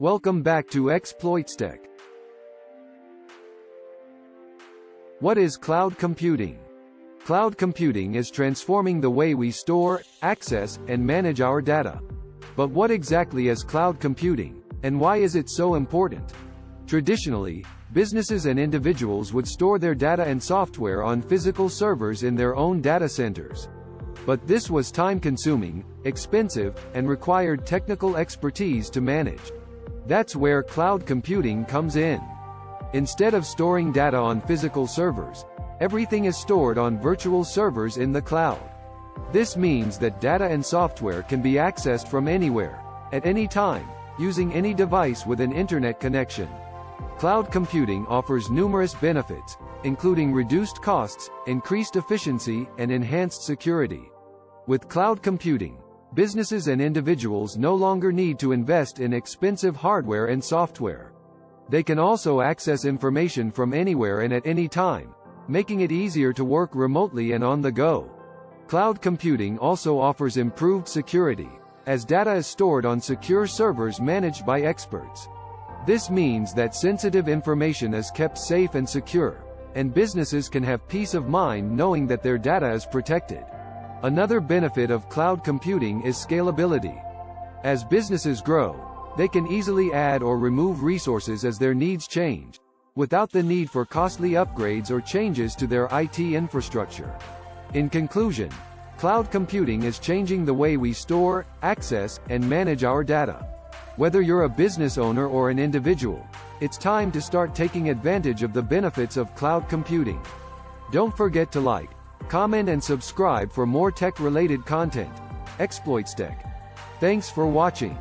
Welcome back to ExploitsTech. What is cloud computing? Cloud computing is transforming the way we store, access, and manage our data. But what exactly is cloud computing, and why is it so important? Traditionally, businesses and individuals would store their data and software on physical servers in their own data centers. But this was time-consuming, expensive, and required technical expertise to manage. That's where cloud computing comes in. Instead of storing data on physical servers, everything is stored on virtual servers in the cloud. This means that data and software can be accessed from anywhere, at any time, using any device with an internet connection. Cloud computing offers numerous benefits, including reduced costs, increased efficiency, and enhanced security. With cloud computing, businesses and individuals no longer need to invest in expensive hardware and software. They can also access information from anywhere and at any time, making it easier to work remotely and on the go. Cloud computing also offers improved security, as data is stored on secure servers managed by experts. This means that sensitive information is kept safe and secure, and businesses can have peace of mind knowing that their data is protected. Another benefit of cloud computing is scalability. As businesses grow, they can easily add or remove resources as their needs change, without the need for costly upgrades or changes to their IT infrastructure. In conclusion, cloud computing is changing the way we store, access, and manage our data. Whether you're a business owner or an individual, it's time to start taking advantage of the benefits of cloud computing. Don't forget to like, comment, and subscribe for more tech-related content. ExploitsTech. Thanks for watching.